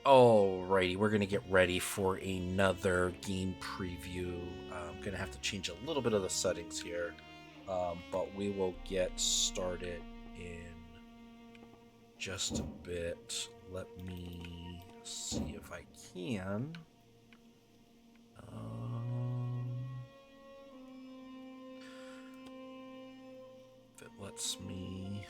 Alrighty, we're gonna get ready for another game preview. I'm gonna have to change a little bit of the settings here, but we will get started in just a bit. Let me see if I can. If it lets me.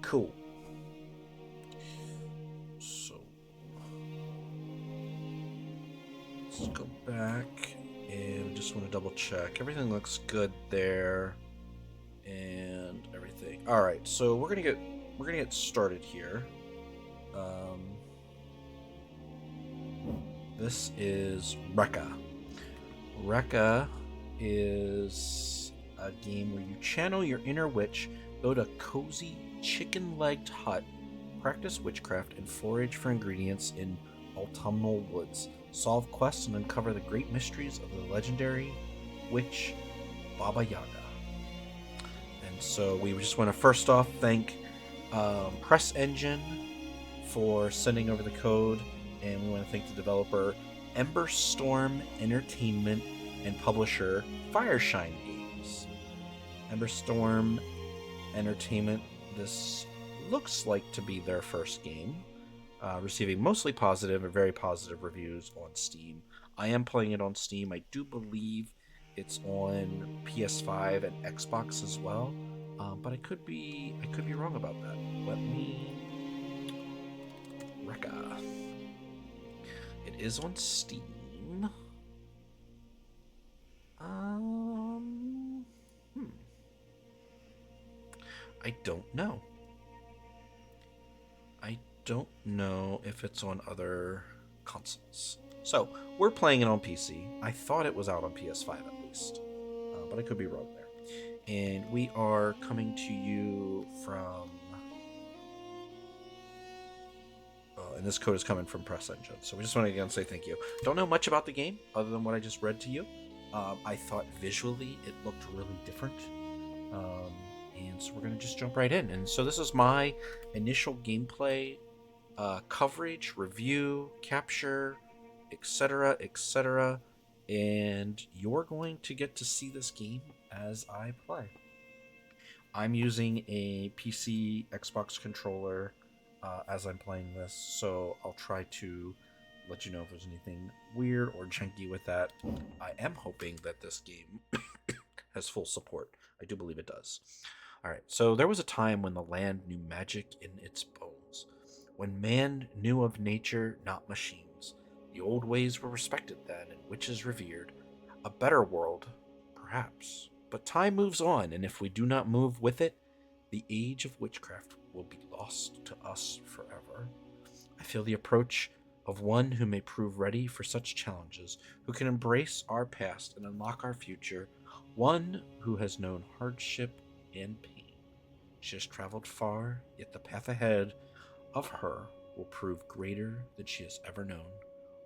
Cool. So let's go back and just want to double check. Everything looks good there, and everything. All right, so we're gonna get started here. This is Reka. Reka is a game where you channel your inner witch, build a cozy chicken-legged hut, practice witchcraft, and forage for ingredients in autumnal woods. Solve quests and uncover the great mysteries of the legendary witch Baba Jagga. And so we just want to first off thank Press Engine for sending over the code, and we want to thank the developer Ember Storm Entertainment and publisher Fireshine Games. Ember Storm Entertainment, this looks like to be their first game, receiving mostly positive or very positive reviews on Steam. I am playing it on Steam. I do believe it's on PS5 and Xbox as well, but I could be wrong about that. Let me Reka. It is on Steam. I don't know. I don't know if it's on other consoles. So, we're playing it on PC. I thought it was out on PS5 at least, but I could be wrong there. And we are coming to you from... and this code is coming from Press Engine. So we just want to again say thank you. Don't know much about the game other than what I just read to you. I thought visually it looked really different. And so we're going to just jump right in. And so this is my initial gameplay coverage, review, capture, etc., etc. And you're going to get to see this game as I play. I'm using a PC Xbox controller as I'm playing this, so I'll try to let you know if there's anything weird or janky with that. I am hoping that this game has full support. I do believe it does. Alright, so there was a time when the land knew magic in its bones. When man knew of nature, not machines. The old ways were respected then, and witches revered. A better world, perhaps. But time moves on, and if we do not move with it, the age of witchcraft will be lost to us forever. I feel the approach of one who may prove ready for such challenges, who can embrace our past and unlock our future, one who has known hardship and pain. She has traveled far, yet the path ahead of her will prove greater than she has ever known.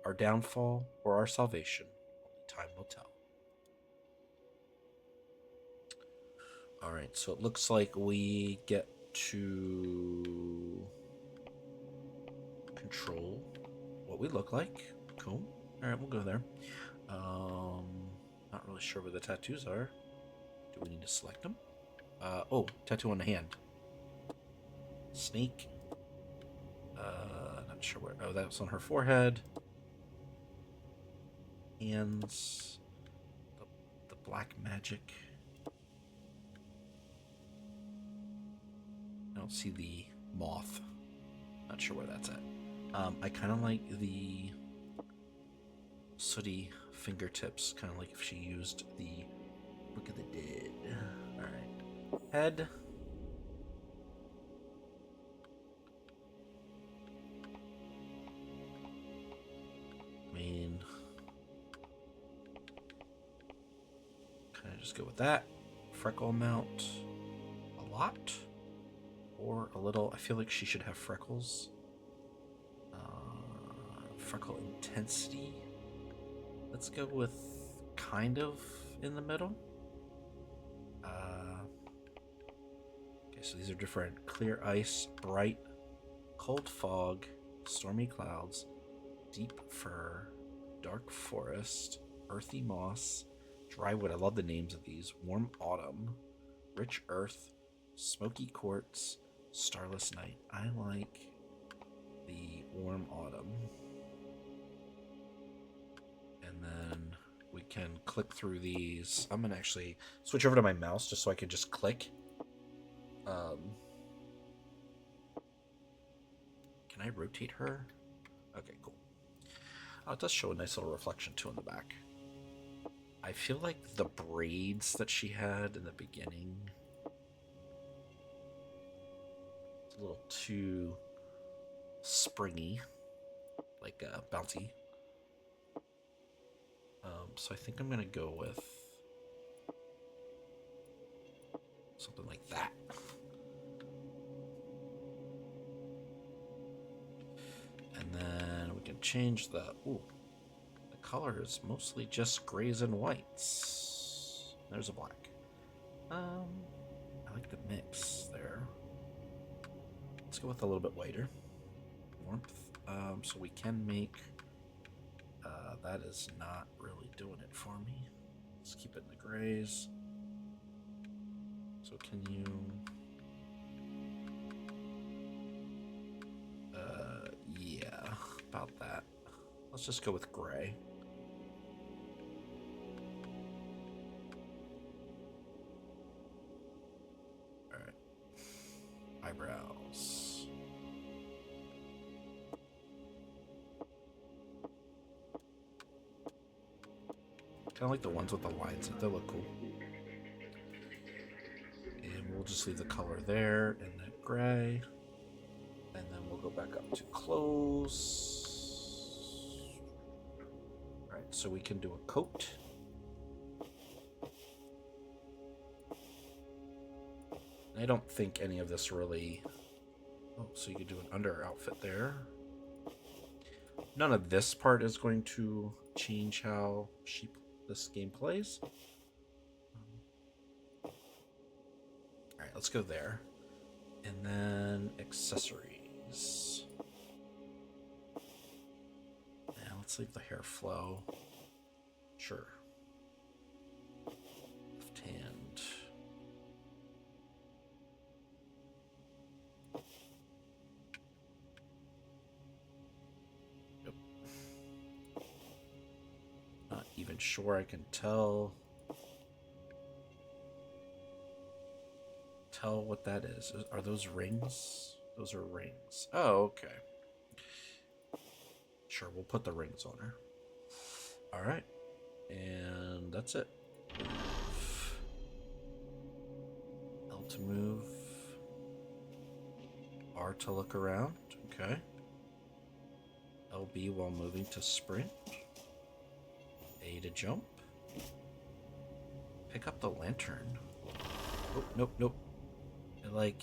Our downfall or our salvation, only time will tell. Alright, so it looks like we get to control what we look like. Cool. Alright, we'll go there. Not really sure where the tattoos are. Do we need to select them? Oh, tattoo on the hand. Snake. Not sure where. Oh, that's on her forehead. Hands. The black magic. I don't see the moth. Not sure where that's at. I kind of like the sooty fingertips, kind of like if she used the Book of the Dead. Alright. Head. Kind of just go with that. Freckle amount. A lot. Or a little. I feel like she should have freckles. freckle intensity. Let's go with kind of in the middle. Okay, so these are different: clear ice, bright, cold fog, stormy clouds, deep fir, dark forest, earthy moss, dry wood. I love the names of these. Warm autumn, rich earth, smoky quartz, starless night. I like the warm autumn. And then we can click through these. I'm gonna actually switch over to my mouse just so I can just click. Can I rotate her? Okay, cool. Oh, it does show a nice little reflection too in the back. I feel like the braids that she had in the beginning, it's a little too springy, like bouncy. So I think I'm gonna go with something like that. And then we can change the color is mostly just grays and whites. There's a black. I like the mix there. Let's go with a little bit whiter. Warmth. So we can make that is not really doing it for me. Let's keep it in the grays. So can you yeah, about that. Let's just go with gray. Alright. Eyebrows. Kind of like the ones with the lines. They look cool. And we'll just leave the color there and that gray. And then we'll go back up to clothes. Alright, so we can do a coat. I don't think any of this really... Oh, so you could do an under outfit there. None of this part is going to change how this game plays. Alright, let's go there. And then accessories. Yeah, let's leave the hair flow. Sure. Left hand. Yep. Not even sure I can tell what that is. Are those rings? Those are rings. Oh, okay. Sure, we'll put the rings on her. All right. And that's it. L to move. R to look around. Okay. LB while moving to sprint. A to jump. Pick up the lantern. Oh, nope, nope. I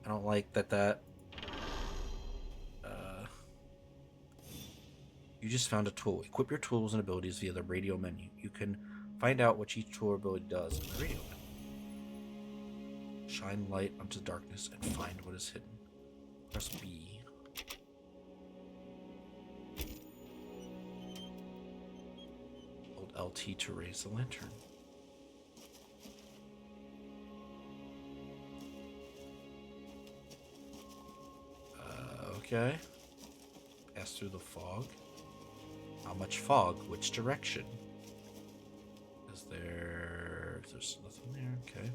don't like that. You just found a tool. Equip your tools and abilities via the radio menu. You can find out what each tool or ability does in the radio menu. Shine light onto darkness and find what is hidden. Press B. Hold LT to raise the lantern. Okay. Pass through the fog. How much fog? Which direction? There's nothing there. Okay.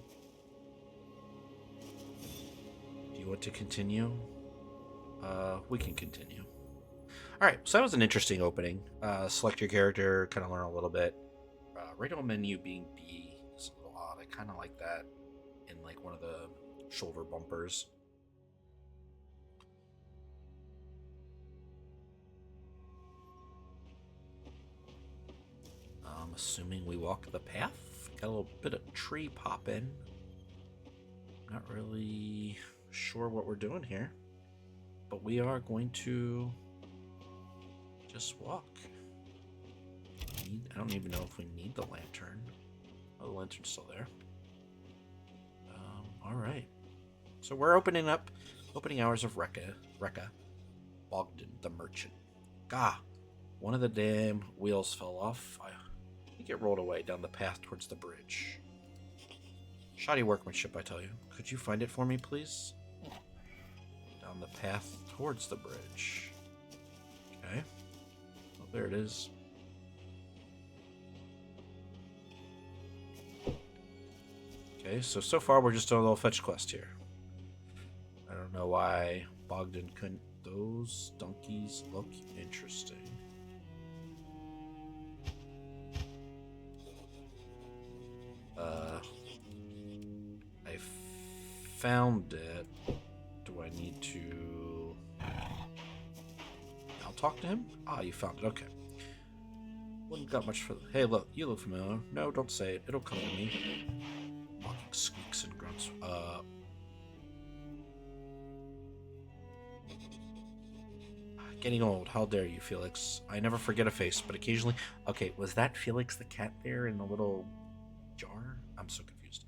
Do you want to continue? We can continue. Alright, so that was an interesting opening. Select your character, kind of learn a little bit. Radio menu being B is a little odd. I kind of like that in like one of the shoulder bumpers. I'm assuming we walk the path. Got a little bit of tree popping. Not really sure what we're doing here, but we are going to Just walk. I don't even know if we need the lantern. Oh, the lantern's still there. Alright. So we're opening hours of Reka, Bogdan the merchant. Gah! One of the damn wheels fell off. I think it rolled away down the path towards the bridge. Shoddy workmanship, I tell you. Could you find it for me, please? Down the path towards the bridge. Okay. Oh, there it is. Okay, so far we're just doing a little fetch quest here. I don't know why Bogdan couldn't. Those donkeys look interesting. I found it. Do I need to... I'll talk to him? Ah, you found it. Okay. Wouldn't got much for... Hey, look. You look familiar. No, don't say it. It'll come to me. Mocking squeaks and grunts. Getting old. How dare you, Felix? I never forget a face, but occasionally... Okay, was that Felix the cat there in the little jar? I'm so confused.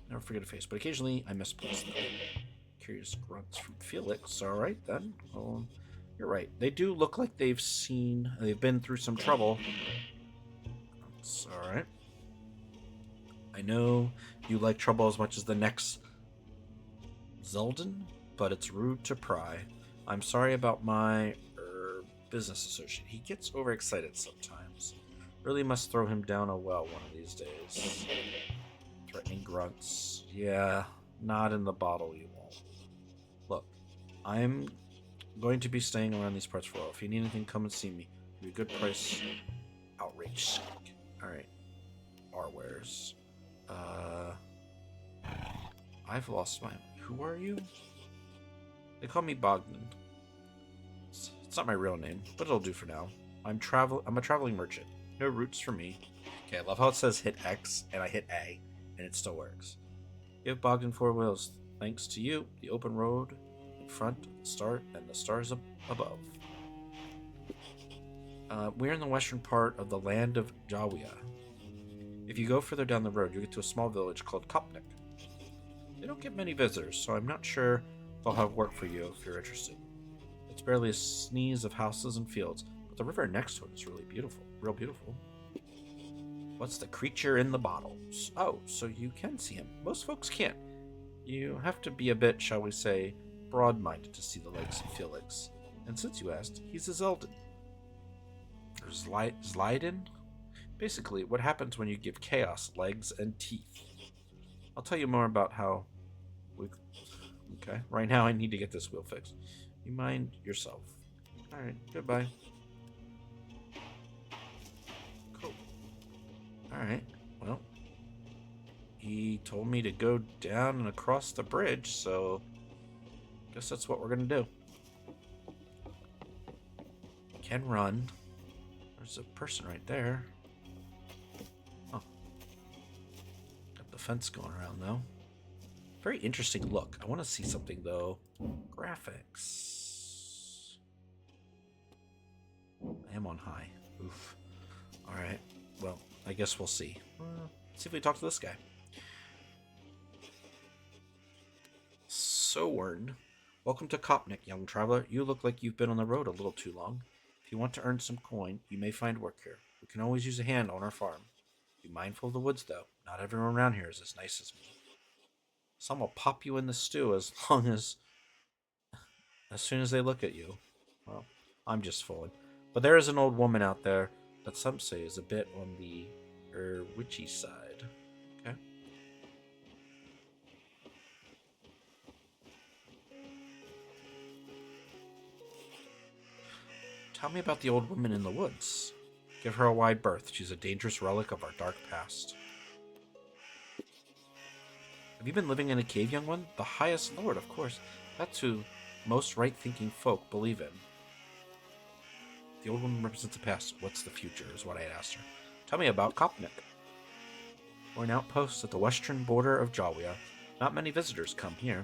Never forget a face, but occasionally I misplace them. Curious grunts from Felix. All right, then. Well, you're right. They do look like they've been through some trouble. It's all right. I know you like trouble as much as the next Zeldan, but it's rude to pry. I'm sorry about my business associate. He gets overexcited sometimes. Really must throw him down a well one of these days. Threatening grunts. Yeah, not in the bottle you won't. Look, I'm going to be staying around these parts for a while. If you need anything, come and see me. Give you a good price. Outrage skunk. Alright. Our wares. I've lost my... Who are you? They call me Bogdan. It's not my real name, but it'll do for now. I'm a traveling merchant. No routes for me. Okay, I love how it says hit X, and I hit A, and it still works. Give Bogdan 4 wheels. Thanks to you, the open road in front, the stars above. We're in the western part of the land of Jawia. If you go further down the road, you'll get to a small village called Kopnik. They don't get many visitors, so I'm not sure if I'll have work for you if you're interested. It's barely a sneeze of houses and fields, but the river next to it is really beautiful. Real beautiful. What's the creature in the bottles? Oh, so you can see him. Most folks can't. You have to be a bit, shall we say, broad-minded to see the likes of Felix. And since you asked, he's a Zeldan. Or Zliden? Basically, what happens when you give chaos legs and teeth. I'll tell you more about how we... Okay, right now I need to get this wheel fixed. You mind yourself. Alright, goodbye. Cool. Alright, well... He told me to go down and across the bridge, so... Guess that's what we're gonna do. Can run. There's a person right there. Oh. Got the fence going around, though. Very interesting look. I want to see something, though. Graphics. I am on high. Oof. Alright. Well, I guess we'll see. See if we talk to this guy. Soern. Welcome to Kopnik, young traveler. You look like you've been on the road a little too long. If you want to earn some coin, you may find work here. We can always use a hand on our farm. Be mindful of the woods, though. Not everyone around here is as nice as me. Some will pop you in the stew as soon as they look at you. Well, I'm just fooling. But there is an old woman out there that some say is a bit on the witchy side. Okay. Tell me about the old woman in the woods. Give her a wide berth. She's a dangerous relic of our dark past. Have you been living in a cave, young one? The highest lord, of course. That's who most right-thinking folk believe in. The old woman represents the past. What's the future, is what I had asked her. Tell me about Kopnik. We're an outpost at the western border of Jawia. Not many visitors come here.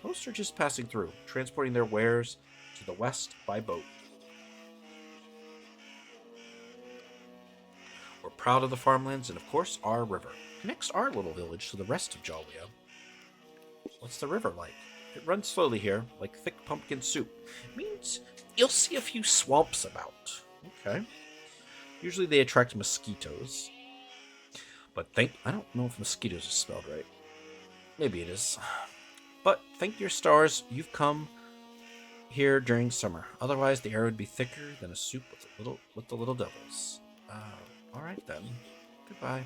Most are just passing through, transporting their wares to the west by boat. proud of the farmlands and, of course, our river. Connects our little village to the rest of Jalia. What's the river like? It runs slowly here, like thick pumpkin soup. It means you'll see a few swamps about. Okay. Usually they attract mosquitoes. But I don't know if mosquitoes are spelled right. Maybe it is. But thank your stars you've come here during summer. Otherwise the air would be thicker than a soup with the little devils. Alright then. Goodbye.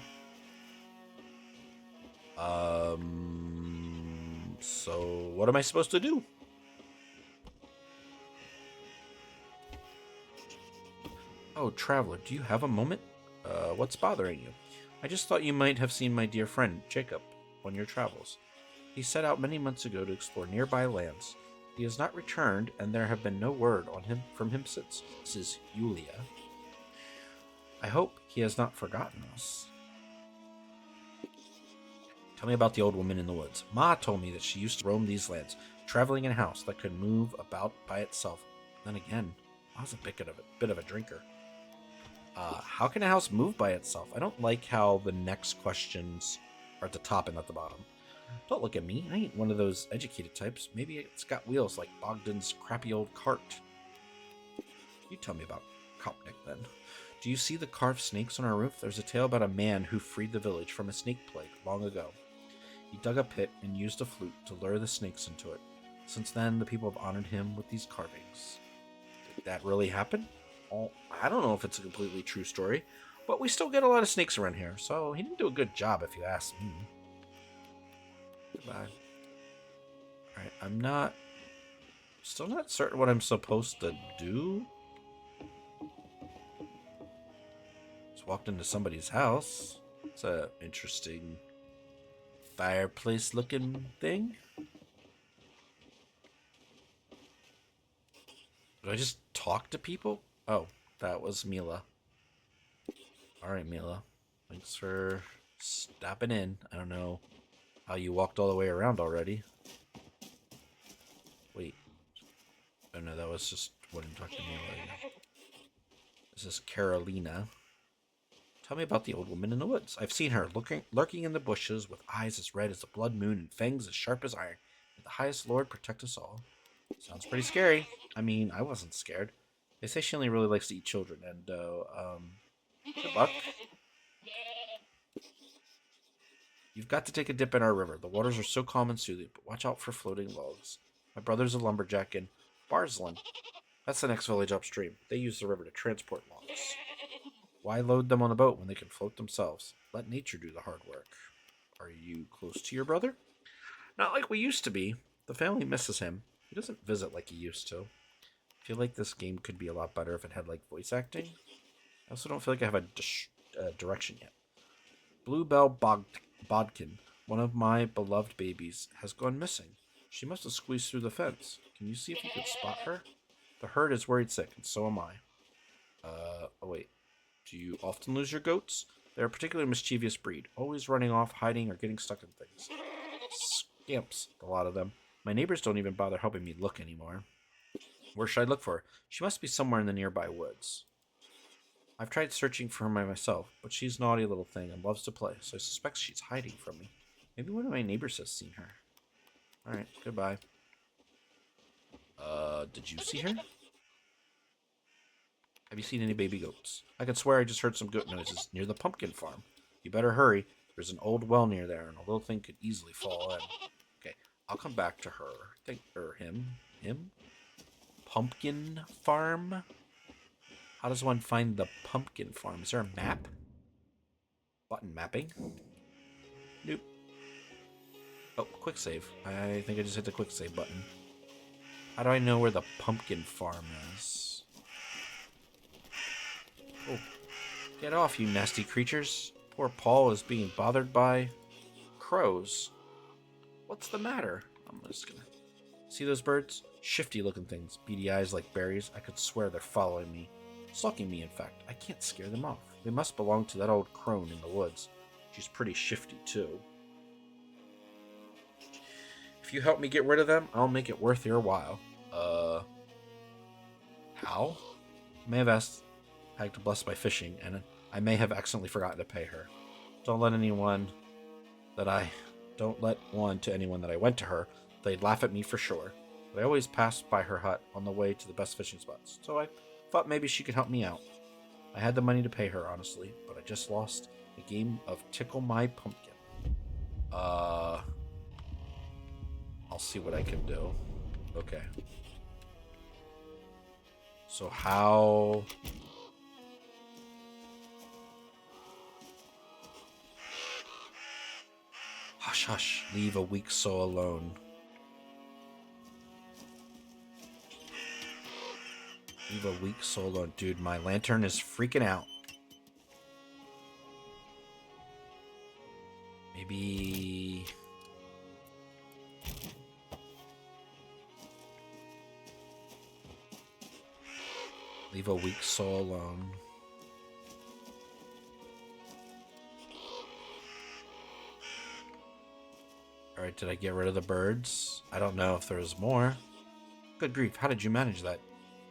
So what am I supposed to do? Oh, traveler, do you have a moment? What's bothering you? I just thought you might have seen my dear friend, Jacob, on your travels. He set out many months ago to explore nearby lands. He has not returned, and there have been no word on him from him since. This is Yulia. I hope he has not forgotten us. Tell me about the old woman in the woods. Ma told me that she used to roam these lands, traveling in a house that could move about by itself. Then again, Ma's a bit of a drinker. How can a house move by itself? I don't like how the next questions are at the top and at the bottom. Don't look at me. I ain't one of those educated types. Maybe it's got wheels like Bogdan's crappy old cart. You tell me about Kopnik then. Do you see the carved snakes on our roof? There's a tale about a man who freed the village from a snake plague long ago. He dug a pit and used a flute to lure the snakes into it. Since then, the people have honored him with these carvings. Did that really happen? Oh, I don't know if it's a completely true story, but we still get a lot of snakes around here, so he didn't do a good job if you ask me. Goodbye. Alright, I'm still not certain what I'm supposed to do. Just walked into somebody's house. It's a interesting fireplace looking thing. Do I just talk to people? Oh, that was Mila. Alright, Mila. Thanks for stopping in. I don't know how you walked all the way around already. Wait. Oh no, that was just when I'm talking to Mila. This is Carolina. Tell me about the old woman in the woods. I've seen her lurking in the bushes with eyes as red as the blood moon and fangs as sharp as iron. May the highest Lord protect us all. Sounds pretty scary. I mean, I wasn't scared. They say she only really likes to eat children, and, good luck. You've got to take a dip in our river. The waters are so calm and soothing, but watch out for floating logs. My brother's a lumberjack in Barsland. That's the next village upstream. They use the river to transport logs. Why load them on a boat when they can float themselves? Let nature do the hard work. Are you close to your brother? Not like we used to be. The family misses him. He doesn't visit like he used to. I feel like this game could be a lot better if it had, like, voice acting. I also don't feel like I have a direction yet. Bluebell Bodkin, one of my beloved babies, has gone missing. She must have squeezed through the fence. Can you see if you could spot her? The herd is worried sick, and so am I. Oh wait. Do you often lose your goats? They're a particularly mischievous breed, always running off, hiding, or getting stuck in things. Scamps, a lot of them. My neighbors don't even bother helping me look anymore. Where should I look for her? She must be somewhere in the nearby woods. I've tried searching for her myself, but she's a naughty little thing and loves to play, so I suspect she's hiding from me. Maybe one of my neighbors has seen her. Alright, goodbye. Did you see her? Have you seen any baby goats? I could swear I just heard some goat noises near the pumpkin farm. You better hurry. There's an old well near there, and a little thing could easily fall in. Okay, I'll come back to her. Him? Pumpkin farm? How does one find the pumpkin farm? Is there a map? Button mapping? Nope. Oh, quick save. I think I just hit the quick save button. How do I know where the pumpkin farm is? Oh, get off, you nasty creatures. Poor Paul is being bothered by crows. What's the matter? I'm just gonna... See those birds? Shifty looking things. Beady eyes like berries. I could swear they're following me. Stalking me, in fact. I can't scare them off. They must belong to that old crone in the woods. She's pretty shifty, too. If you help me get rid of them, I'll make it worth your while. How? I may have asked Hag to bless my fishing, and I may have accidentally forgotten to pay her. Don't let anyone that I... Don't let one to anyone that I went to her. They'd laugh at me for sure. But I always passed by her hut on the way to the best fishing spots, so I thought maybe she could help me out. I had the money to pay her, honestly, but I just lost a game of Tickle My Pumpkin. I'll see what I can do. Okay. So how... Hush, hush. Leave a weak soul alone. Leave a weak soul alone. Dude, my lantern is freaking out. Maybe... Leave a weak soul alone. Alright, did I get rid of the birds? I don't know if there's more. Good grief, how did you manage that?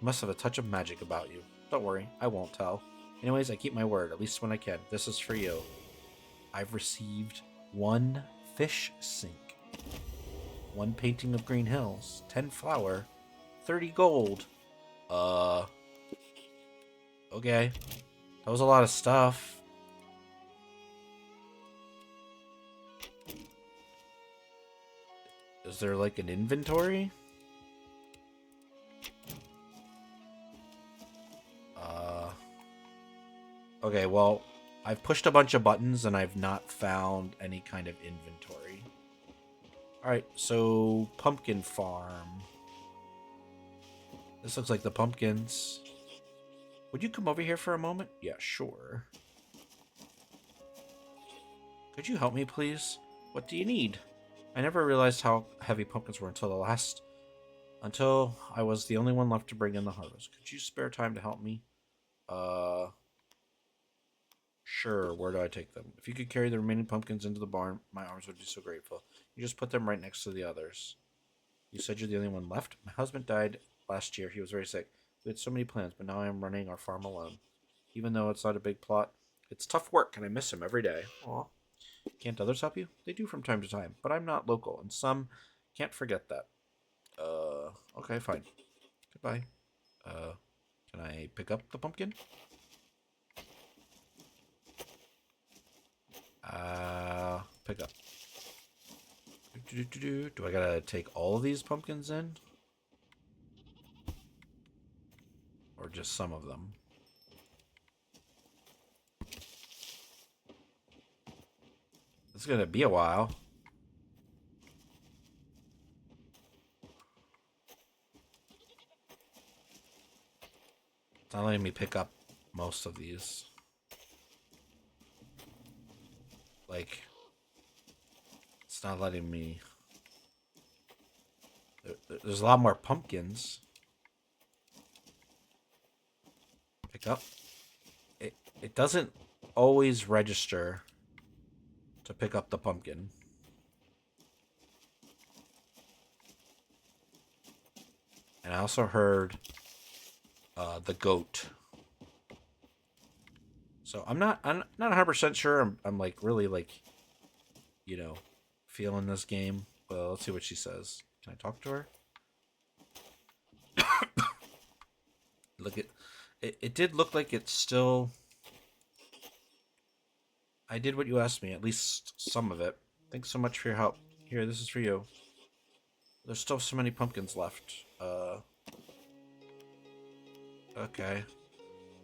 You must have a touch of magic about you. Don't worry, I won't tell. Anyways, I keep my word, at least when I can. This is for you. I've received 1 fish sink, 1 painting of green hills, 10 flour, 30 gold. Okay. That was a lot of stuff. Is there like an inventory? Okay, well, I've pushed a bunch of buttons and I've not found any kind of inventory. Alright, so pumpkin farm. This looks like the pumpkins. Would you come over here for a moment? Yeah, sure. Could you help me, please? What do you need? I never realized how heavy pumpkins were until I was the only one left to bring in the harvest. Could you spare time to help me? Sure, where do I take them? If you could carry the remaining pumpkins into the barn, my arms would be so grateful. You just put them right next to the others. You said you're the only one left? My husband died last year. He was very sick. We had so many plans, but now I am running our farm alone. Even though it's not a big plot, it's tough work, and I miss him every day. Aw. Can't others help you? They do from time to time, but I'm not local, and some can't forget that. Okay, fine. Goodbye. Can I pick up the pumpkin? Pick up. Do I gotta take all of these pumpkins in? Or just some of them? It's gonna be a while. It's not letting me pick up most of these. Like, it's not letting me... There's a lot more pumpkins. Pick up. It doesn't always register to pick up the pumpkin. And I also heard the goat. So I'm not 100% sure. I'm like really like, you know, feeling this game. Well, let's see what she says. Can I talk to her? Look at it. It did look like it's still. I did what you asked me, at least some of it. Thanks so much for your help. Here, this is for you. There's still so many pumpkins left. Okay.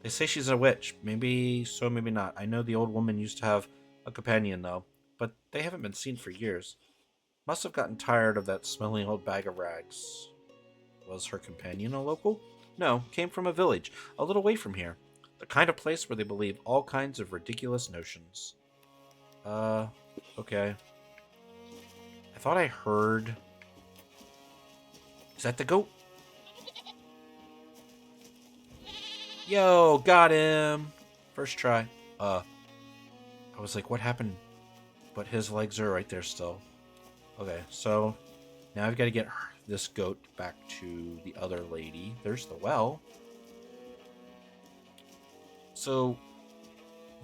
They say she's a witch. Maybe so, maybe not. I know the old woman used to have a companion, though. But they haven't been seen for years. Must have gotten tired of that smelly old bag of rags. Was her companion a local? No, came from a village, a little way from here. The kind of place where they believe all kinds of ridiculous notions. Okay. I thought I heard... Is that the goat? Yo, got him! First try. I was like, what happened? But his legs are right there still. Okay, so now I've got to get this goat back to the other lady. There's the well. So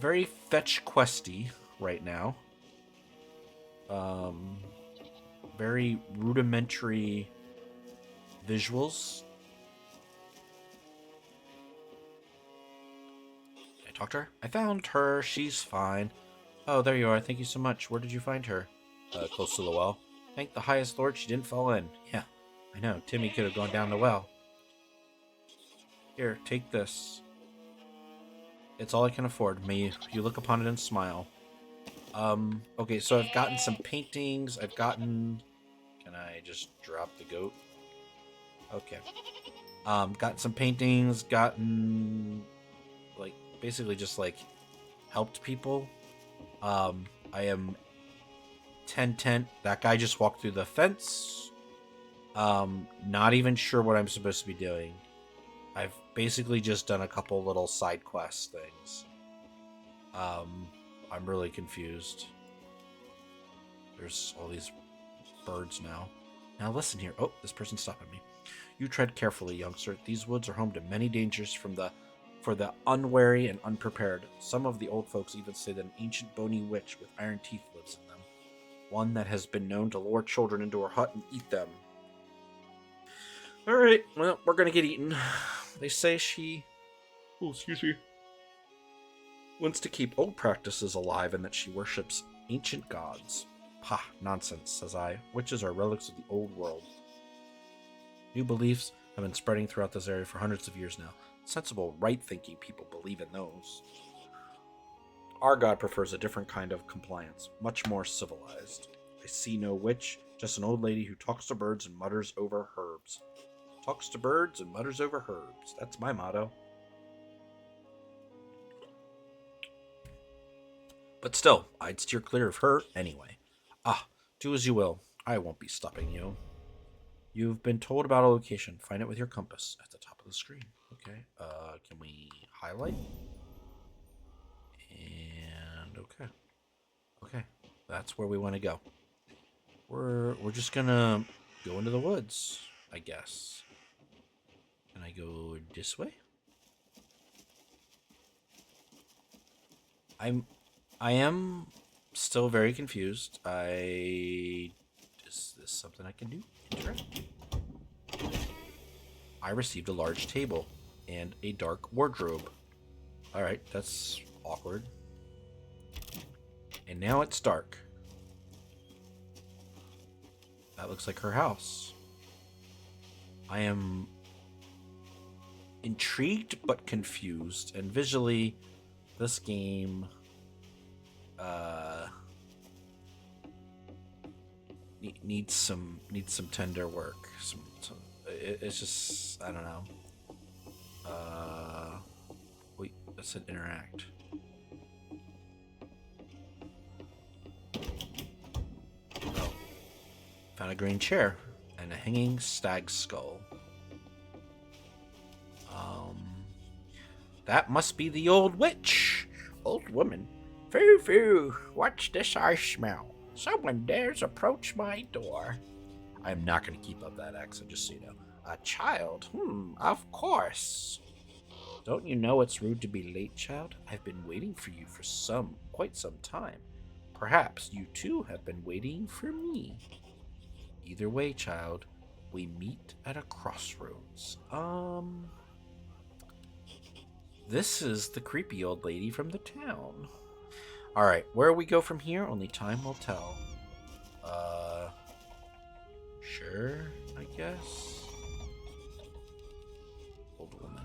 very fetch questy right now. Um, very rudimentary visuals. I talked to her. I found her. She's fine. Oh, there you are. Thank you so much. Where did you find her? Close to the well. Thank the highest lord she didn't fall in. Yeah, I know. Timmy could have gone down the well. Here, take this. It's all I can afford. May you look upon it and smile. Okay, so I've gotten some paintings. I've gotten... Can I just drop the goat? Okay. Gotten some paintings, gotten... Like, basically just, like, helped people. I am 10-10. That guy just walked through the fence. Not even sure what I'm supposed to be doing. I've basically just done a couple little side quest things. I'm really confused. There's all these birds now. Now listen here. Oh, this person's stopping me. You tread carefully, youngster. These woods are home to many dangers for the unwary and unprepared. Some of the old folks even say that an ancient bony witch with iron teeth lives in them. One that has been known to lure children into her hut and eat them. Alright, well, we're gonna get eaten. They say she... Oh, excuse me. Wants to keep old practices alive and that she worships ancient gods. Pah, nonsense, says I. Witches are relics of the old world. New beliefs have been spreading throughout this area for hundreds of years now. Sensible, right-thinking people believe in those. Our god prefers a different kind of compliance, much more civilized. I see no witch, just an old lady who talks to birds and mutters over herbs. Talks to birds and mutters over herbs. That's my motto. But still, I'd steer clear of her anyway. Ah, do as you will. I won't be stopping you. You've been told about a location. Find it with your compass at the top of the screen. Okay. Can we highlight? And okay. Okay. That's where we want to go. We're just gonna go into the woods, I guess. Can I go this way? I am still very confused. Is this something I can do? Interesting. I received a large table and a dark wardrobe. Alright, that's awkward. And now it's dark. That looks like her house. I am intrigued but confused, and visually, this game needs some tender work. It's just, I don't know. Wait, that said interact. Oh, found a green chair and a hanging stag skull. That must be the old witch. Old woman. Foo foo, what's this I smell? Someone dares approach my door. I'm not going to keep up that accent, just so you know. A child? Of course. Don't you know it's rude to be late, child? I've been waiting for you for quite some time. Perhaps you too have been waiting for me. Either way, child, we meet at a crossroads. This is the creepy old lady from the town. Alright, where we go from here, only time will tell. Sure, I guess. Old woman.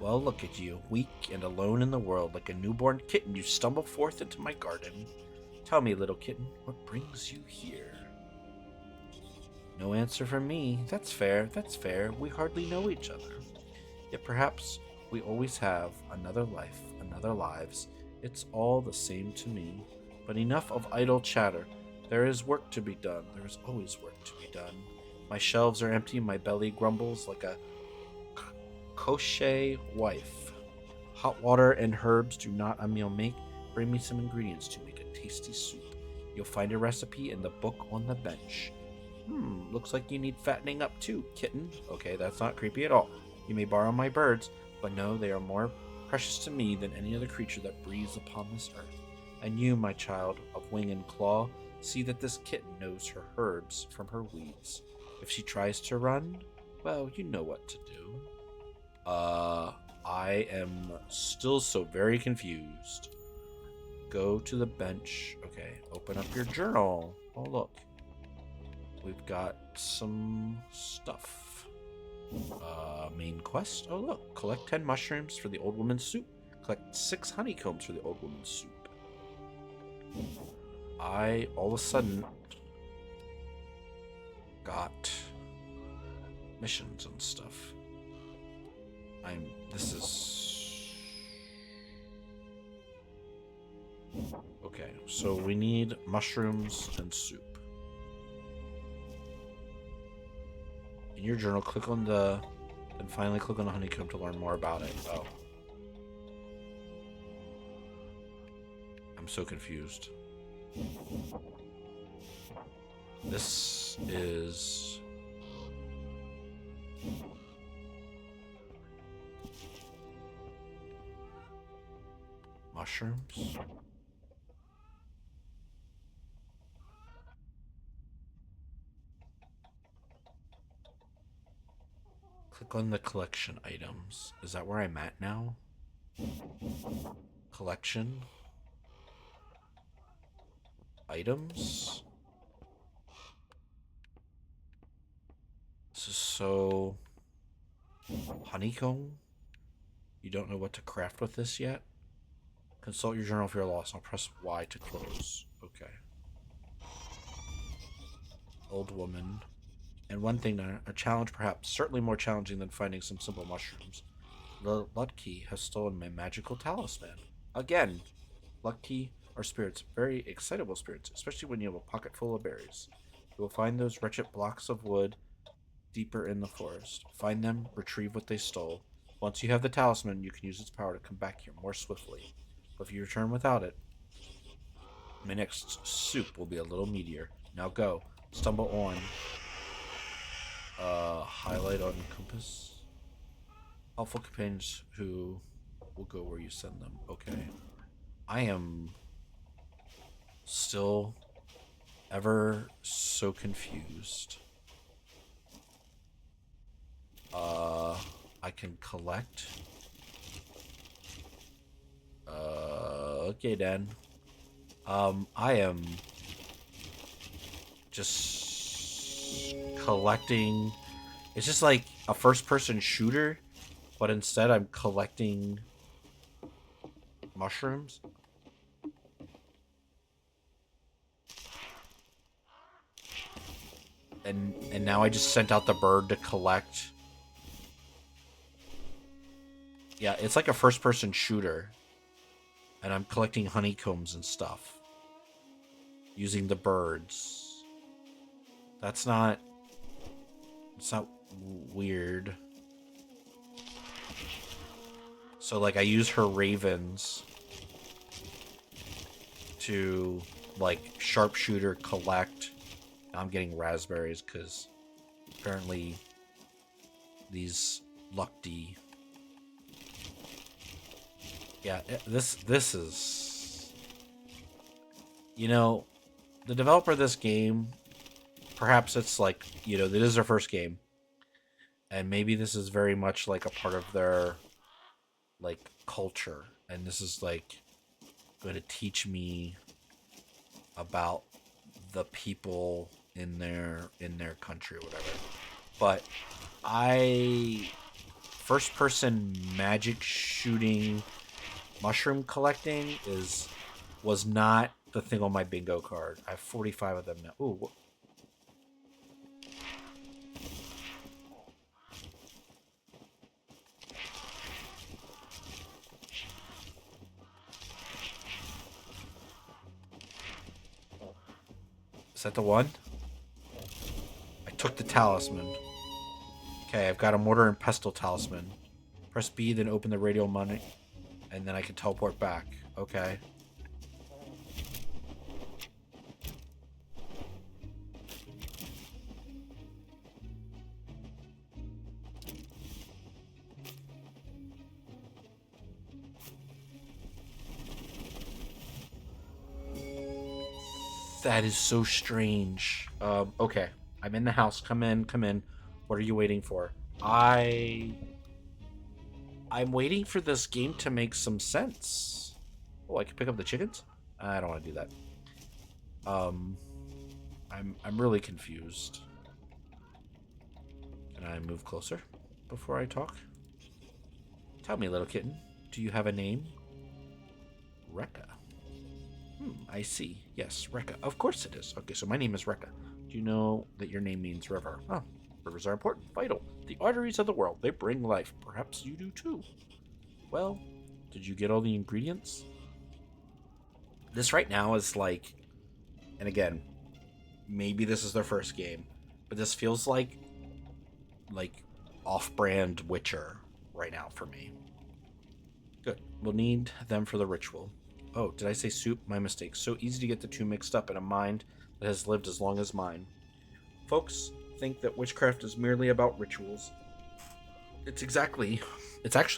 Well, look at you, weak and alone in the world. Like a newborn kitten, you stumble forth into my garden. Tell me, little kitten, what brings you here? No answer from me. That's fair, that's fair. We hardly know each other. Yet perhaps we always have another life, another lives. It's all the same to me. But enough of idle chatter. There is work to be done. There is always work to be done. My shelves are empty. My belly grumbles like a kosher wife. Hot water and herbs do not a meal make. Bring me some ingredients to make a tasty soup. You'll find a recipe in the book on the bench. Looks like you need fattening up too, kitten. Okay, that's not creepy at all. You may borrow my birds, but no, they are more precious to me than any other creature that breathes upon this earth. And you, my child of wing and claw, see that this kitten knows her herbs from her weeds. If she tries to run, well, you know what to do. I am still so very confused. Go to the bench. Okay, open up your journal. Oh, look. We've got some stuff. Main quest. Oh, look. Collect 10 mushrooms for the old woman's soup. Collect 6 honeycombs for the old woman's soup. I, all of a sudden, got missions and stuff. This is... Okay, so we need mushrooms and soup. In your journal, click on the... And finally click on the honeycomb to learn more about it. Oh. I'm so confused. This is... mushrooms? Click on the collection items. Is that where I'm at now? Collection? Items? This is so... honeycomb? You don't know what to craft with this yet? Consult your journal if you're lost. I'll press Y to close. Okay. Old woman. And one thing, a challenge perhaps certainly more challenging than finding some simple mushrooms. The Lucky has stolen my magical talisman. Again, Lucky are spirits, very excitable spirits, especially when you have a pocket full of berries. You will find those wretched blocks of wood deeper in the forest. Find them, retrieve what they stole. Once you have the talisman, you can use its power to come back here more swiftly. But if you return without it, my next soup will be a little meatier. Now go. Stumble on. Highlight on compass. Helpful companions who will go where you send them. Okay. I am still ever so confused. I can collect. Okay then. I am just collecting. It's just like a first-person shooter, but instead I'm collecting mushrooms. And now I just sent out the bird to collect. Yeah, it's like a first-person shooter. And I'm collecting honeycombs and stuff. Using the birds. That's not... It's not weird. So, like, I use her ravens to, like, sharpshooter collect. Now I'm getting raspberries because apparently these Lucky... Yeah, this is... You know, the developer of this game, perhaps it's like, you know, this is their first game. And maybe this is very much like a part of their, like, culture. And this is, like, going to teach me about the people in their country or whatever. But first-person magic shooting... mushroom collecting was not the thing on my bingo card. I have 45 of them now. Ooh. Is that the one? I took the talisman. Okay, I've got a mortar and pestle talisman. Press B, then open the radial money. And then I can teleport back. Okay. That is so strange. Okay. I'm in the house. Come in, come in. What are you waiting for? I'm waiting for this game to make some sense. Oh, I can pick up the chickens? I don't want to do that. Um I'm really confused. Can I move closer before I talk? Tell me, little kitten, do you have a name? Reka. I see. Yes, Reka. Of course it is. Okay, so my name is Reka. Do you know that your name means river? Oh, rivers are important, vital. The arteries of the world. They bring life. Perhaps you do too. Well, did you get all the ingredients? This right now is like, and again, maybe this is their first game, but this feels like off-brand Witcher right now for me. Good. We'll need them for the ritual. Oh, did I say soup? My mistake. So easy to get the two mixed up in a mind that has lived as long as mine. Folks think that witchcraft is merely about rituals. It's actually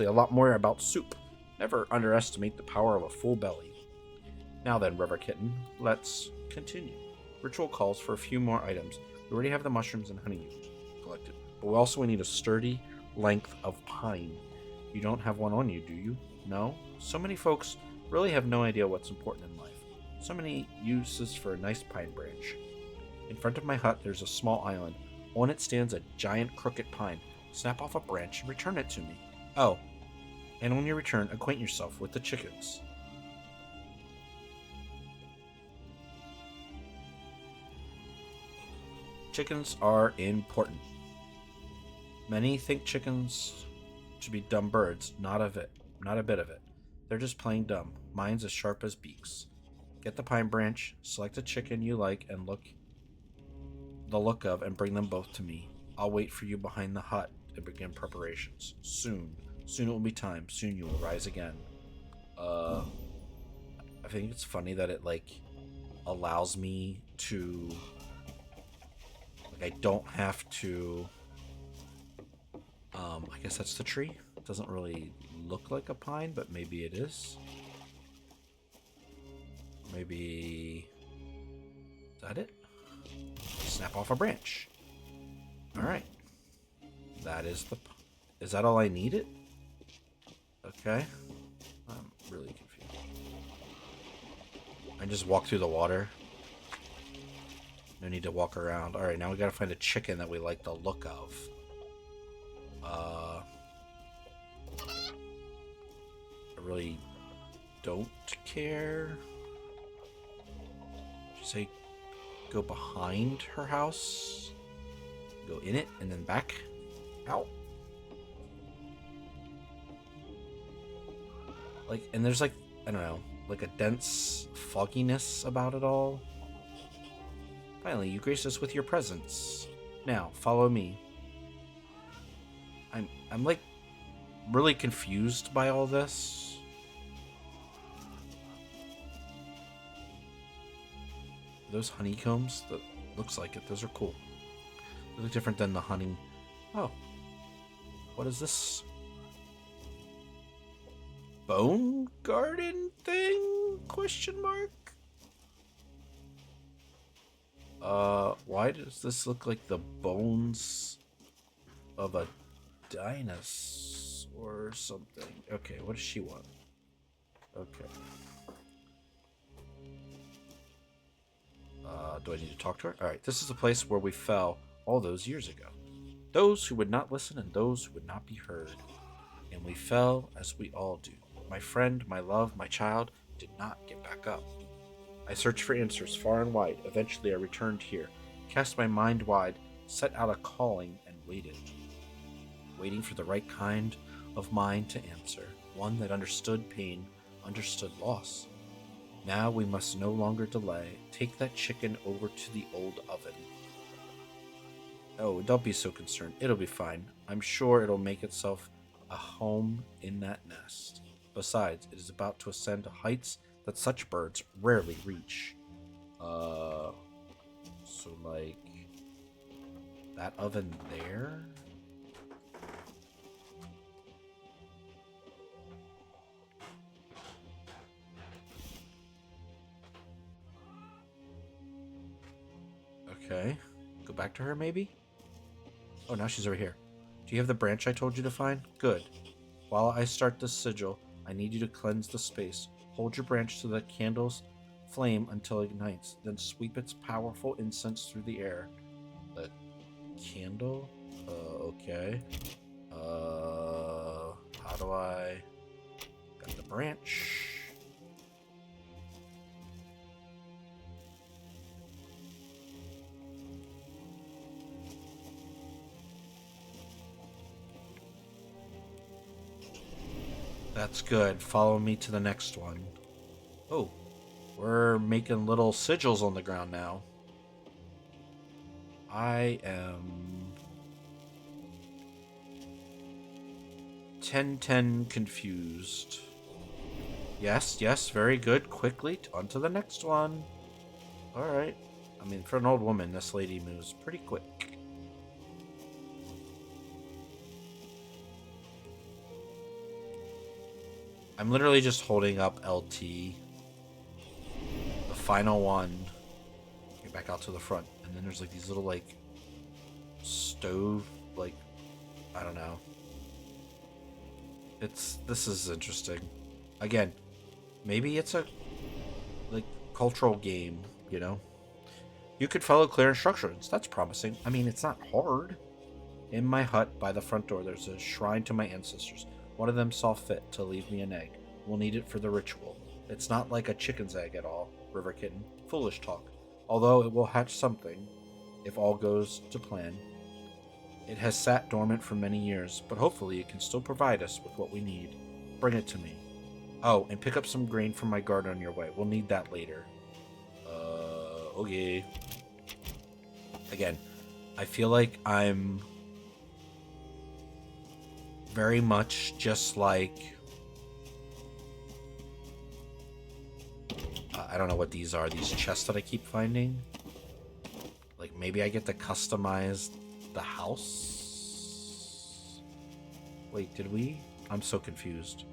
a lot more about soup. Never underestimate the power of a full belly. Now then, Rubber Kitten, let's continue. Ritual calls for a few more items. We already have the mushrooms and honey collected, but we also need a sturdy length of pine. You don't have one on you, do you? No? So many folks really have no idea what's important in life. So many uses for a nice pine branch. In front of my hut, there's a small island. On it stands a giant crooked pine. Snap off a branch and return it to me. Oh, and on your return, acquaint yourself with the chickens. Chickens are important. Many think chickens should be dumb birds. Not a bit of it. They're just plain dumb. Minds as sharp as beaks. Get the pine branch, select a chicken you like and the look of, and bring them both to me. I'll wait for you behind the hut and begin preparations. Soon it will be time. Soon you will rise again. I think it's funny that it allows me to I don't have to. I guess that's the tree. It doesn't really look like a pine, but maybe it is. Maybe. Is that it? Snap off a branch. Alright. That is the. Is that all I needed? Okay. I'm really confused. I just walk through the water. No need to walk around. Alright, now we gotta find a chicken that we like the look of. I really don't care. Did you say go behind her house? Go in it and then back out? And there's I don't know, a dense fogginess about it all. Finally, you grace us with your presence. Now, follow me. I'm really confused by all this. Those honeycombs, that looks like it. Those are cool. They look different than the honey. Oh. What is this? Bone garden thing? Question mark? Why does this look like the bones of a dinosaur or something? Okay, what does she want? Okay. Do I need to talk to her? Alright, this is the place where we fell all those years ago. Those who would not listen and those who would not be heard. And we fell as we all do. My friend, my love, my child did not get back up. I searched for answers far and wide. Eventually I returned here, cast my mind wide, set out a calling, and waited. Waiting for the right kind of mind to answer. One that understood pain, understood loss. Now we must no longer delay. Take that chicken over to the old oven. Oh, don't be so concerned. It'll be fine. I'm sure it'll make itself a home in that nest. Besides, it is about to ascend to heights that such birds rarely reach. So that oven there? Go back to her, maybe? Oh, now she's over here. Do you have the branch I told you to find? Good. While I start the sigil, I need you to cleanse the space. Hold your branch to the candle's flame until it ignites, then sweep its powerful incense through the air. The candle? Okay. How do I... Got the branch. That's good. Follow me to the next one. Oh, we're making little sigils on the ground now. I am 10 confused. Yes, very good. Quickly, on to the next one. Alright. I mean, for an old woman, this lady moves pretty quick. I'm literally just holding up LT. The final one. Get back out to the front. And then there's like these little like stove, like, I don't know. This is interesting. Again, maybe it's a like cultural game, you know? You could follow clear instructions. That's promising. I mean, it's not hard. In my hut by the front door, there's a shrine to my ancestors. One of them saw fit to leave me an egg. We'll need it for the ritual. It's not like a chicken's egg at all, River Kitten. Foolish talk. Although it will hatch something, if all goes to plan. It has sat dormant for many years, but hopefully it can still provide us with what we need. Bring it to me. Oh, and pick up some grain from my garden on your way. We'll need that later. Okay. Again, I feel like I'm very much just like... I don't know what these are. These chests that I keep finding. Like, maybe I get to customize the house? Wait, did we? I'm so confused.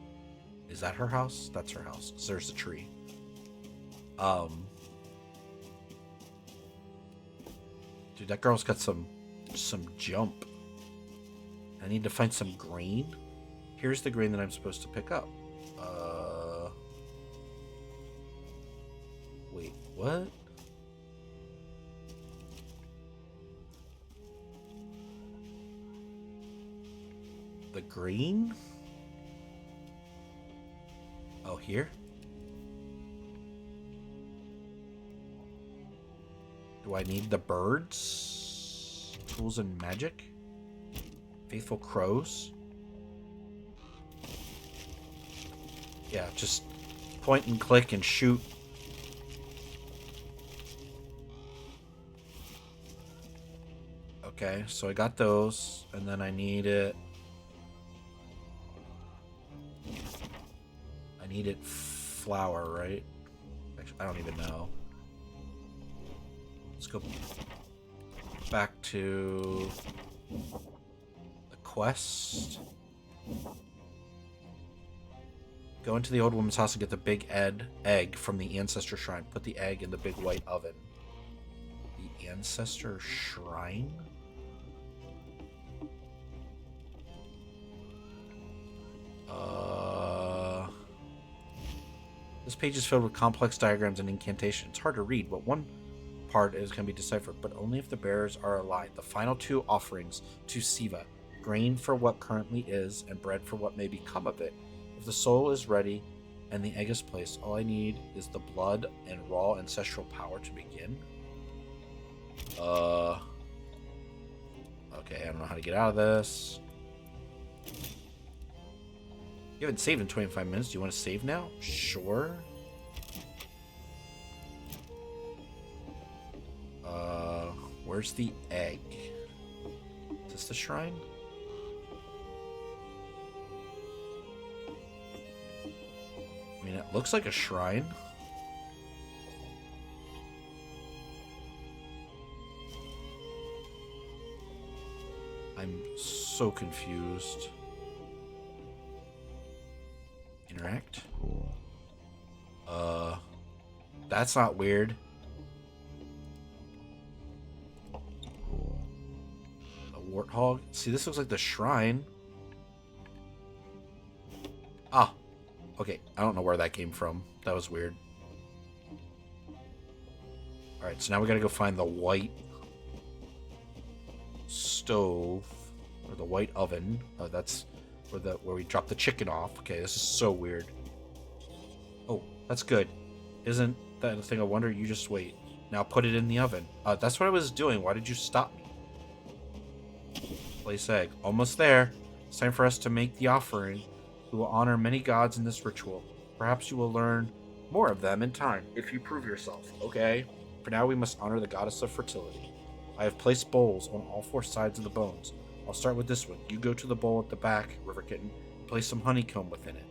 Is that her house? That's her house, because there's a tree. Dude, that girl's got some jump. I need to find some grain. Here's the grain that I'm supposed to pick up. Wait, what? The green? Oh, here? Do I need the birds? Tools and magic? Faithful crows? Yeah, just point and click and shoot. Okay, so I got those, and then I need it. I need it flour, right? Actually, I don't even know. Let's go back to the quest. Go into the old woman's house and get the big egg from the ancestor shrine. Put the egg in the big white oven. The ancestor shrine? This page is filled with complex diagrams and incantations. It's hard to read, but one part can be deciphered, but only if the bearers are alive. The final two offerings to Siva, grain for what currently is, and bread for what may become of it. If the soul is ready and the egg is placed, all I need is the blood and raw ancestral power to begin. Okay, I don't know how to get out of this. You haven't saved in 25 minutes. Do you want to save now? Sure. Where's the egg? Is this the shrine? I mean, it looks like a shrine. I'm so confused. Interact. That's not weird. warthog. See, this looks like the shrine. Ah. Okay, I don't know where that came from. That was weird. Alright, so now we gotta go find the white stove. Or the white oven. That's where we drop the chicken off. Okay, this is so weird. Oh, that's good. Isn't that the thing of wonder? You just wait. Now put it in the oven. That's what I was doing. Why did you stop me? Place egg. Almost there. It's time for us to make the offering. We will honor many gods in this ritual. Perhaps you will learn more of them in time, if you prove yourself. Okay. For now, we must honor the goddess of fertility. I have placed bowls on all 4 sides of the bones. I'll start with this one. You go to the bowl at the back, River Kitten, and place some honeycomb within it.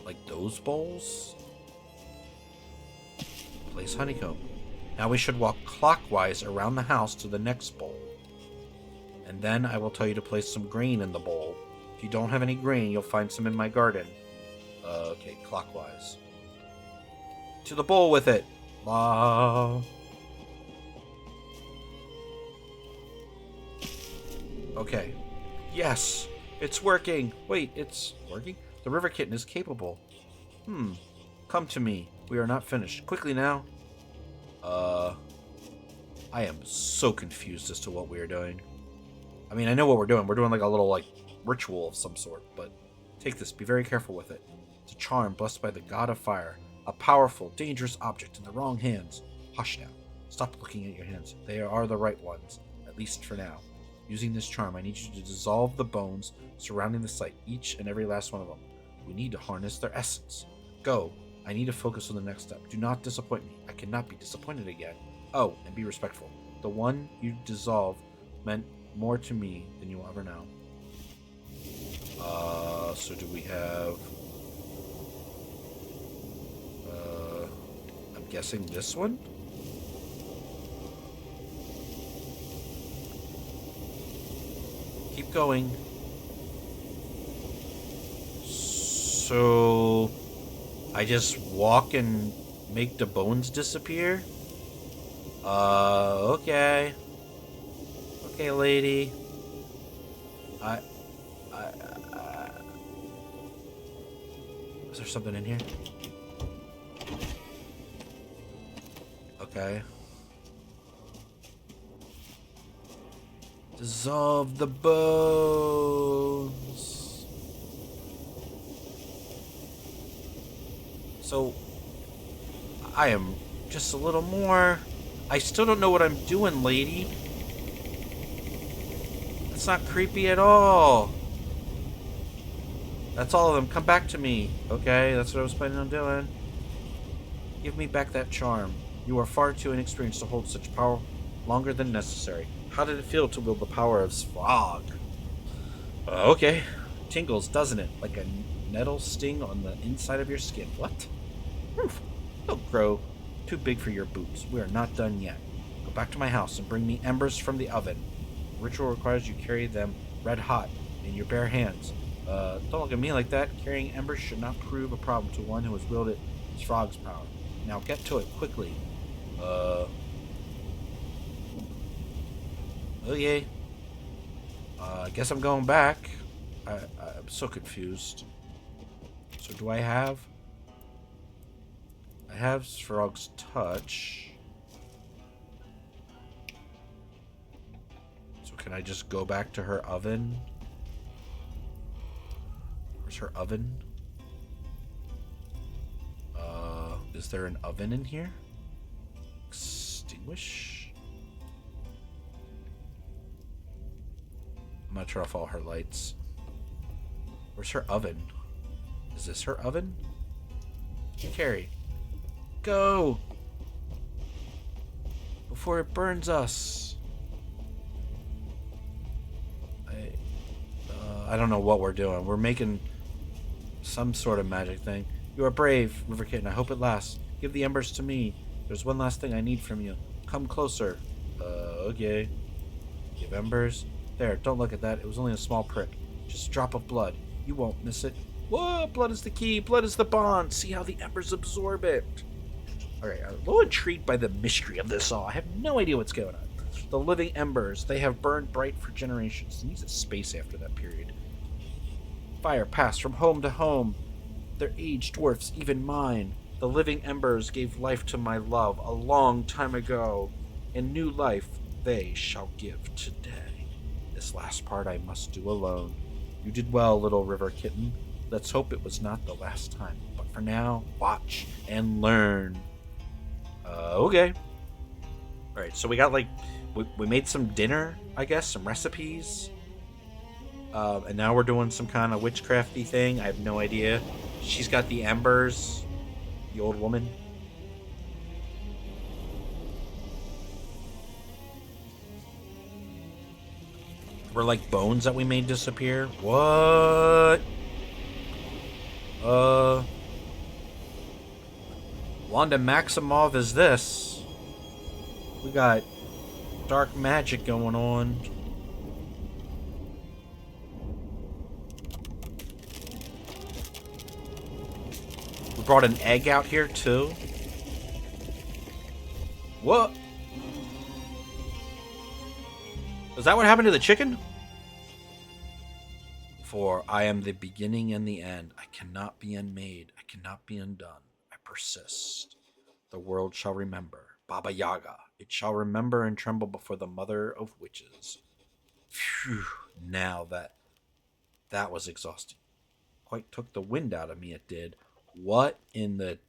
Like those bowls? Place honeycomb. Now we should walk clockwise around the house to the next bowl. And then I will tell you to place some grain in the bowl. If you don't have any grain, you'll find some in my garden. Okay, clockwise. To the bowl with it! Blah. Okay. Yes! It's working! Wait, it's working? The River Kitten is capable. Come to me. We are not finished. Quickly now. I am so confused as to what we are doing. I mean, I know what we're doing. We're doing like a little, like, ritual of some sort, but take this. Be very careful with it. It's a charm blessed by the god of fire. A powerful, dangerous object in the wrong hands. Hush now. Stop looking at your hands. They are the right ones, at least for now. Using this charm, I need you to dissolve the bones surrounding the site, each and every last one of them. We need to harness their essence. Go. I need to focus on the next step. Do not disappoint me. I cannot be disappointed again. Oh, and be respectful. The one you dissolved meant more to me than you will ever know. So do we have... I'm guessing this one? Keep going. So... I just walk and make the bones disappear? Okay. Okay, lady. Is there something in here? Okay. Dissolve the bones. So, I am just a little more... I still don't know what I'm doing, lady. It's not creepy at all. That's all of them. Come back to me. Okay, that's what I was planning on doing. Give me back that charm. You are far too inexperienced to hold such power longer than necessary. How did it feel to wield the power of Svrog? Okay. Tingles, doesn't it? Like a nettle sting on the inside of your skin. What? Don't grow too big for your boots. We are not done yet. Go back to my house and bring me embers from the oven. The ritual requires you carry them red hot in your bare hands. Don't look at me like that. Carrying embers should not prove a problem to one who has wielded Svrog's power. Now get to it quickly. Okay. I guess I'm going back. I'm so confused. So do I have... I have Svrog's touch. So can I just go back to her oven? Where's her oven? Is there an oven in here? Extinguish? I'm not sure off all her lights. Where's her oven? Is this her oven? Carry. Go! Before it burns us. I don't know what we're doing. We're making some sort of magic thing. You are brave, River Kitten. I hope it lasts. Give the embers to me. There's one last thing I need from you. Come closer. Okay. Give embers. There, don't look at that. It was only a small prick. Just a drop of blood. You won't miss it. Whoa, blood is the key. Blood is the bond. See how the embers absorb it. Alright, I'm a little intrigued by the mystery of this all. I have no idea what's going on. The living embers, they have burned bright for generations. It needs a space after that period. Fire passed from home to home. Their age dwarfs even mine. The living embers gave life to my love a long time ago, and new life they shall give today. This last part I must do alone. You did well, little river kitten. Let's hope it was not the last time. But for now, watch and learn. Okay. Alright, so we got like, we made some dinner, I guess, some recipes. And now we're doing some kind of witchcrafty thing. I have no idea. She's got the embers, the old woman. Were like bones that we made disappear. What? Uh, Wanda Maximov is this? We got dark magic going on. We brought an egg out here too. What? Is that what happened to the chicken? For I am the beginning and the end. I cannot be unmade. I cannot be undone. I persist. The world shall remember. Baba Yaga. It shall remember and tremble before the mother of witches. Phew. Now that was exhausting. Quite took the wind out of me, it did. What in the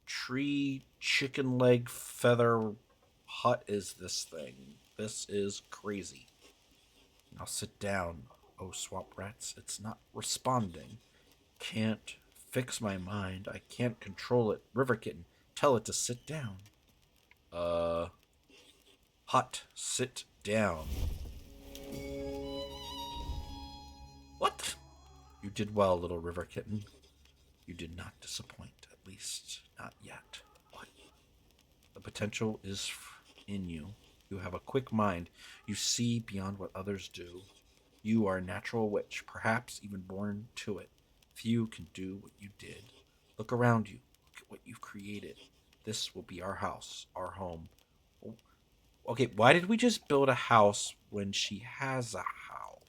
tree chicken leg feather hut is this thing? This is crazy. Now sit down. Oh, swamp rats, it's not responding. Can't fix my mind. I can't control it. River kitten, tell it to sit down. Hut, sit down. What? You did well, little river kitten. You did not disappoint, at least not yet. What? The potential is in you. You have a quick mind. You see beyond what others do. You are a natural witch, perhaps even born to it. Few can do what you did. Look around you. Look at what you've created. This will be our house, our home. Okay, why did we just build a house when she has a house?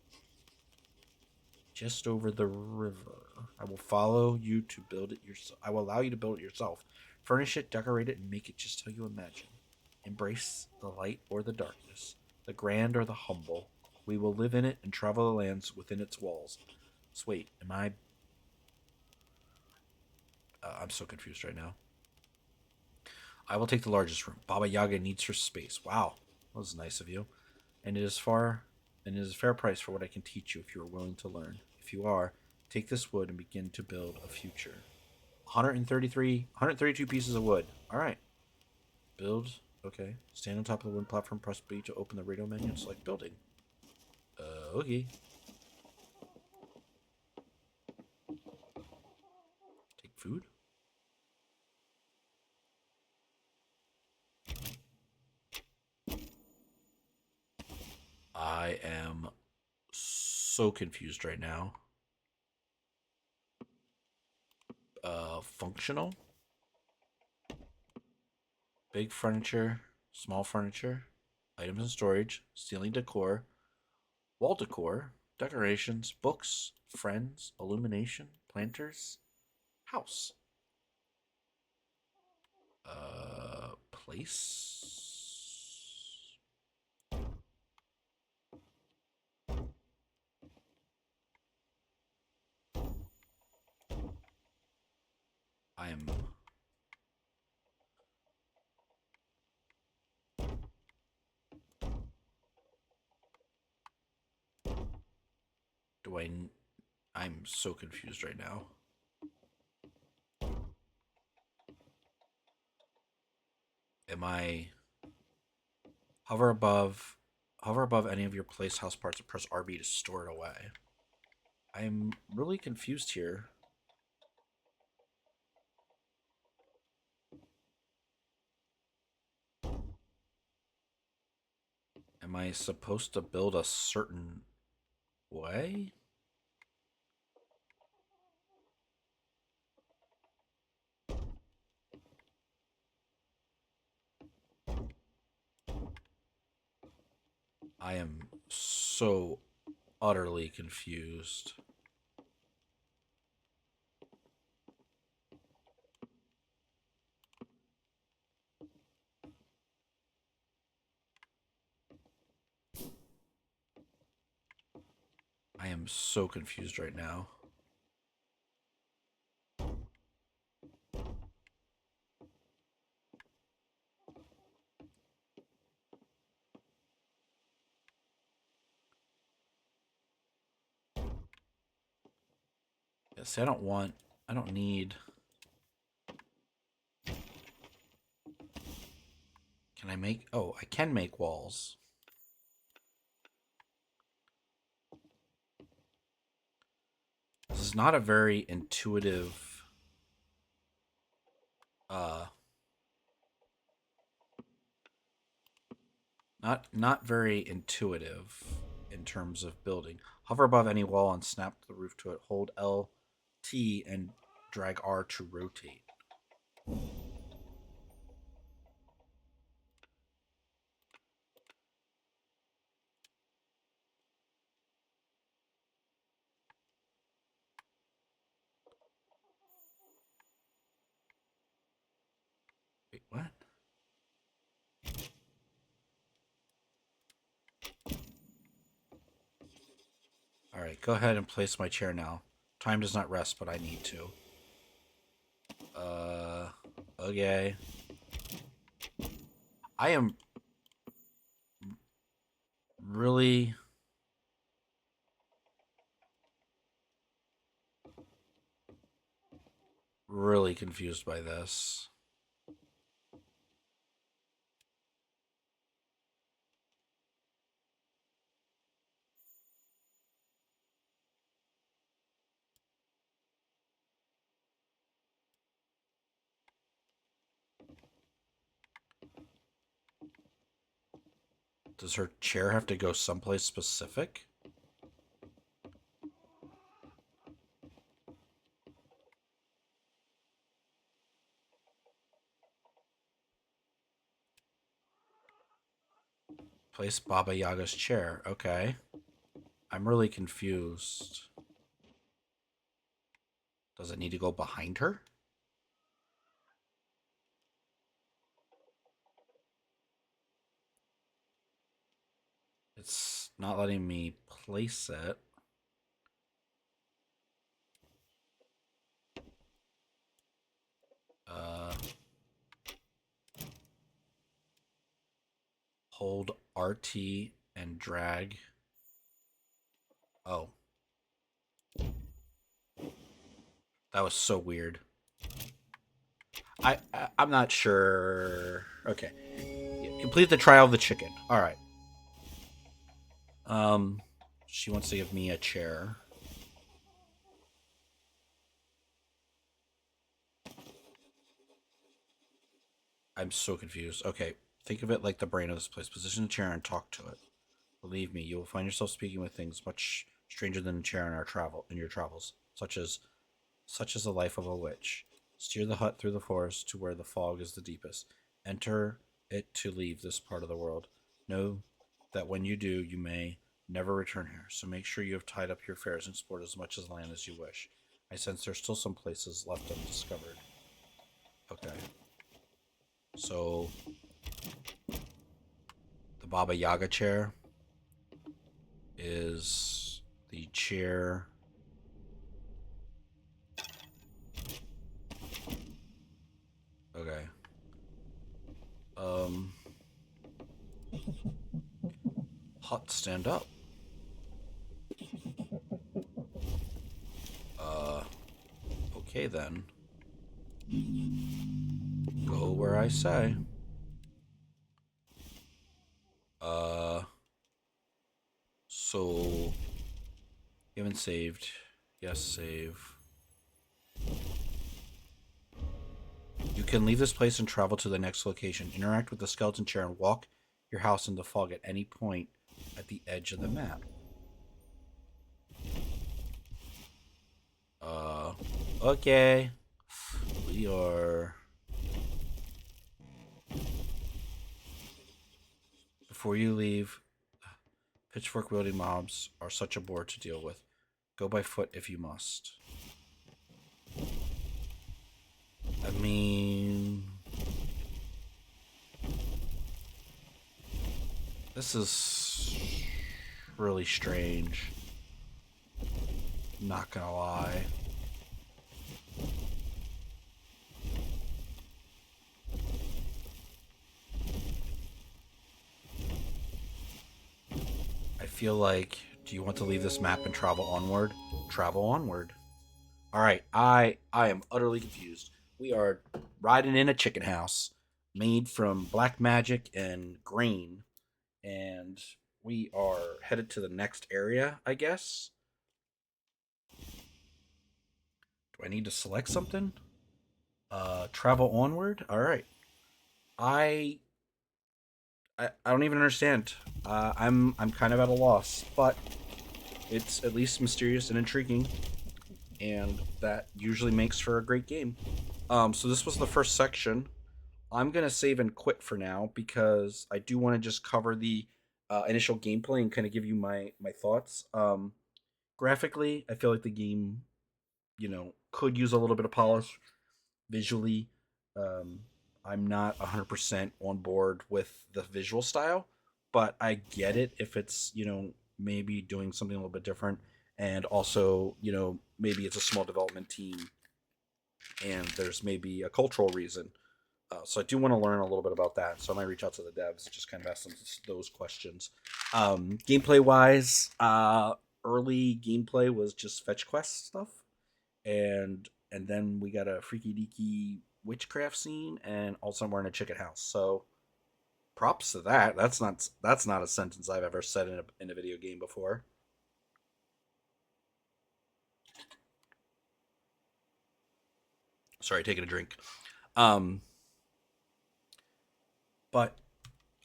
Just over the river. I will follow you to build it yourself. I will allow you to build it yourself. Furnish it, decorate it, and make it just how you imagine. Embrace the light or the darkness, the grand or the humble. We will live in it and travel the lands within its walls. So wait, am I... I'm so confused right now. I will take the largest room. Baba Yaga needs her space. Wow, that was nice of you. And it is a fair price for what I can teach you if you are willing to learn. If you are, take this wood and begin to build a future. 132 pieces of wood. All right. Build. Okay. Stand on top of the wooden platform. Press B to open the radio menu and select building. Okay. Take food. I am so confused right now. Functional. Big furniture. Small furniture. Items and storage. Ceiling decor. Wall decor. Decorations. Books. Friends. Illumination. Planters. House. Place. I am... Do I... I'm so confused right now. Am I... Hover above... Hover above any of your place house parts and press RB to store it away. I'm really confused here. Am I supposed to build a certain way? I am so utterly confused. I am so confused right now. Yeah, see, I don't need. Can I make, oh, I can make walls. This is not a very intuitive, uh, not very intuitive in terms of building. Hover above any wall and snap the roof to it. Hold LT and drag R to rotate. Wait, what? All right, go ahead and place my chair now. Time does not rest, but I need to. Okay. I am really, really confused by this. Does her chair have to go someplace specific? Place Baba Yaga's chair. Okay. I'm really confused. Does it need to go behind her? It's not letting me place it. Uh, hold RT and drag. Oh. That was so weird. I'm not sure. Okay. Yeah, complete the trial of the chicken. All right. Um, she wants to give me a chair. I'm so confused. Okay, think of it like the brain of this place. Position the chair and talk to it. Believe me, you will find yourself speaking with things much stranger than a chair in your travels, such as the life of a witch. Steer the hut through the forest to where the fog is the deepest. Enter it to leave this part of the world. Know that when you do, you may never return here. So make sure you have tied up your affairs and explored as much of the land as you wish. I sense there's still some places left undiscovered. Okay. So the Baba Yaga chair is the chair. Okay. Um. Hut stand up. Uh. Okay then. Go where I say. Uh. So. You haven't saved. Yes, save. You can leave this place and travel to the next location. Interact with the skeleton chair and walk your house in the fog at any point at the edge of the map. Okay. We are. Before you leave, Pitchfork wielding mobs are such a bore to deal with. Go by foot if you must. I mean, this is really strange. Not gonna lie. I feel like, do you want to leave this map and travel onward? Travel onward. All right, I am utterly confused. We are riding in a chicken house made from black magic and grain, and we are headed to the next area, I guess. Do I need to select something? Travel onward. All right. I I don't even understand. I'm kind of at a loss, but it's at least mysterious and intriguing, and that usually makes for a great game. So this was the first section. I'm gonna save and quit for now because I do want to just cover the initial gameplay and kind of give you my thoughts. Graphically, I feel like the game, could use a little bit of polish visually. Um, I'm not 100% on board with the visual style, but I get it if it's, maybe doing something a little bit different. And also, maybe it's a small development team and there's maybe a cultural reason. So I do want to learn a little bit about that. So I might reach out to the devs and just kind of ask them those questions. Gameplay wise, early gameplay was just fetch quest stuff, and then we got a freaky deaky witchcraft scene, and also we're in a chicken house. So props to that. That's not a sentence I've ever said in a video game before. Sorry, taking a drink. Um, but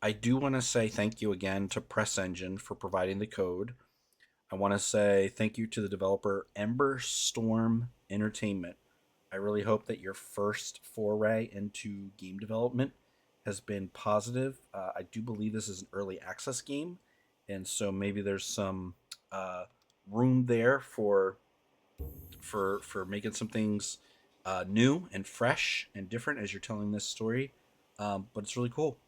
I do want to say thank you again to Press Engine for providing the code. I want to say thank you to the developer Ember Storm Entertainment. I really hope that your first foray into game development has been positive. I do believe this is an early access game, and so maybe there's some uh, room there for making some things new and fresh and different as you're telling this story. But it's really cool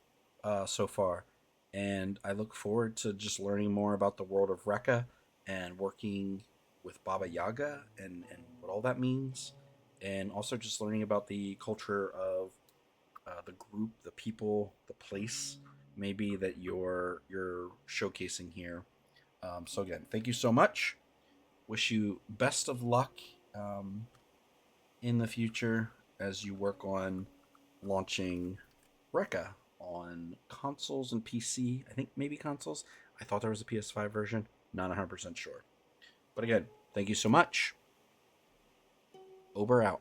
so far, and I look forward to just learning more about the world of Reka and working with Baba Yaga and what all that means, and also just learning about the culture of the group, the people, the place, maybe that you're showcasing here. So again, thank you so much. Wish you best of luck um, in the future as you work on launching Reka on consoles and PC. I think maybe consoles. I thought there was a PS5 version. Not 100% sure. But again, thank you so much. Over out.